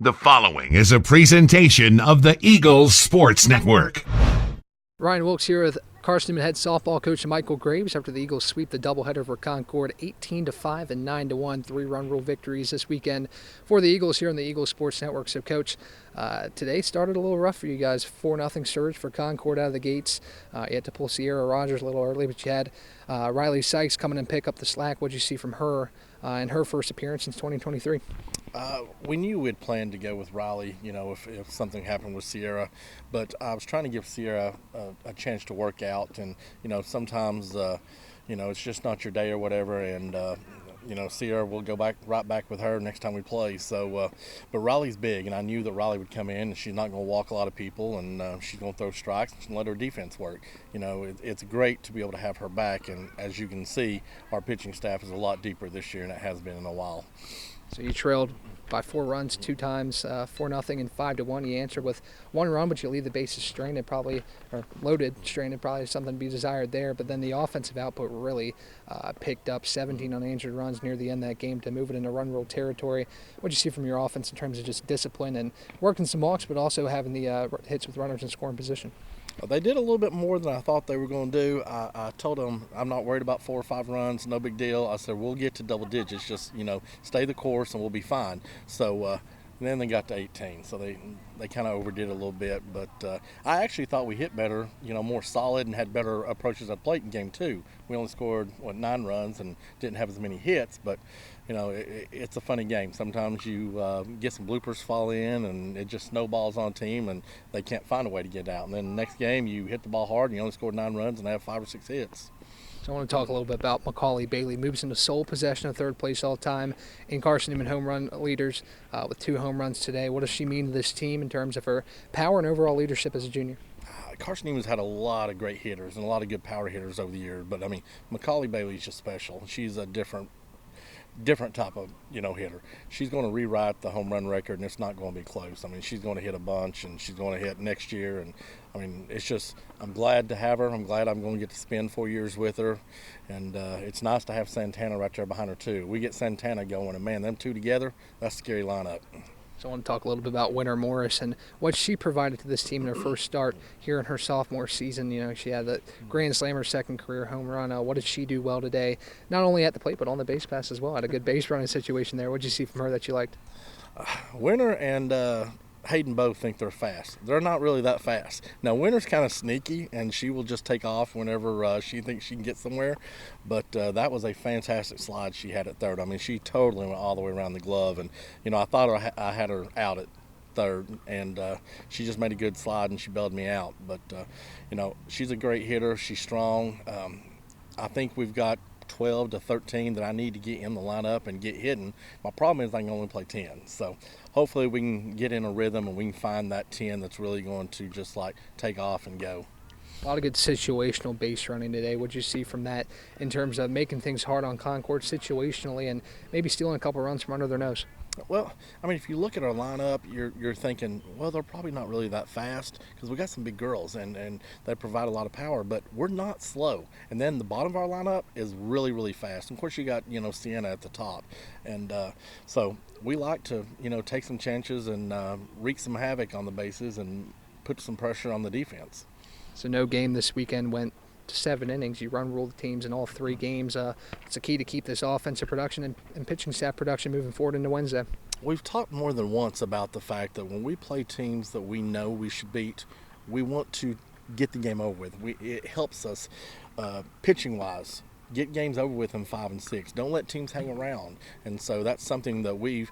The following is a presentation of the Eagles Sports Network. Ryan Wilkes here with Carson-Newman head softball coach Michael Graves after the Eagles sweep the doubleheader for Concord 18-5 and 9-1, three-run rule victories this weekend for the Eagles here on the Eagles Sports Network. So, Coach, today started a little rough for you guys. 4-0 surge for Concord out of the gates. You had to pull Sierra Rogers a little early, but you had Riley Sykes come in and pick up the slack. What did you see from her in her first appearance since 2023? We knew we'd planned to go with Riley, if something happened with Sierra. But I was trying to give Sierra a chance to work out. And, sometimes, it's just not your day or whatever. And, Sierra will go right back with her next time we play. So, but Riley's big, and I knew that Riley would come in, and she's not going to walk a lot of people, and she's going to throw strikes and let her defense work. It's great to be able to have her back. And as you can see, our pitching staff is a lot deeper this year than it has been in a while. So you trailed by 4 runs 2 times, 4-0 and 5-1. You answered with 1 run, but you leave the bases strained, probably, or loaded, strained, probably something to be desired there. But then the offensive output really picked up 17 unanswered runs near the end of that game to move it into run rule territory. What do you see from your offense in terms of just discipline and working some walks, but also having the hits with runners in scoring position? They did a little bit more than I thought they were going to do. I told them I'm not worried about 4 or 5 runs, no big deal. I said we'll get to double digits, just stay the course and we'll be fine. So then they got to 18, so they kind of overdid it a little bit. But I actually thought we hit better, more solid and had better approaches at the plate in game 2. We only scored 9 runs and didn't have as many hits, but it's a funny game. Sometimes you get some bloopers fall in and it just snowballs on a team and they can't find a way to get out. And then the next game you hit the ball hard and you only scored 9 runs and have 5 or 6 hits. So I want to talk a little bit about Macaulay Bailey. Moves into sole possession of third place all time in Carson-Newman home run leaders with 2 home runs today. What does she mean to this team in terms of her power and overall leadership as a junior? Carson-Newman's had a lot of great hitters and a lot of good power hitters over the years, but Macaulay Bailey's just special. She's a different type of hitter. She's going to rewrite the home run record, and it's not going to be close. She's going to hit a bunch, and she's going to hit next year. And it's just, I'm glad to have her. I'm glad I'm going to get to spend 4 years with her, and it's nice to have Santana right there behind her too. We get Santana going, and man, them two together, that's a scary lineup. So I want to talk a little bit about Winter Morris and what she provided to this team in her first start here in her sophomore season. She had the Grand Slam, her second career home run. What did she do well today? Not only at the plate, but on the base pass as well. Had a good base running situation there. What did you see from her that you liked? Winter and Hayden both think they're fast. They're not really that fast. Now, Winter's kind of sneaky, and she will just take off whenever she thinks she can get somewhere. But that was a fantastic slide she had at third. She totally went all the way around the glove. And, I thought I had her out at third, and she just made a good slide, and she bailed me out. But, she's a great hitter. She's strong. I think we've got 12 to 13 that I need to get in the lineup and get hitting. My problem is I can only play 10. So hopefully we can get in a rhythm and we can find that 10 that's really going to just take off and go. A lot of good situational base running today. What did you see from that in terms of making things hard on Concord situationally and maybe stealing a couple runs from under their nose? Well, if you look at our lineup, you're thinking, well, they're probably not really that fast because we got some big girls and they provide a lot of power, but we're not slow. And then the bottom of our lineup is really, really fast. And of course, you got, Sienna at the top. And so we like to, take some chances and wreak some havoc on the bases and put some pressure on the defense. So no game this weekend went to 7 innings. You run rule the teams in all 3 games. It's a key to keep this offensive production and pitching staff production moving forward into Wednesday. We've talked more than once about the fact that when we play teams that we know we should beat, we want to get the game over with. It helps us pitching-wise. Get games over with in 5 and 6. Don't let teams hang around. And so that's something that we've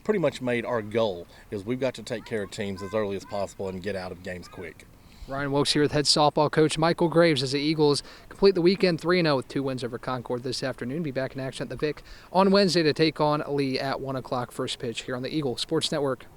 pretty much made our goal, is we've got to take care of teams as early as possible and get out of games quick. Ryan Wilkes here with head softball coach Michael Graves as the Eagles complete the weekend 3-0 with 2 wins over Concord this afternoon. Be back in action at the Vic on Wednesday to take on Lee at 1 o'clock first pitch here on the Eagle Sports Network.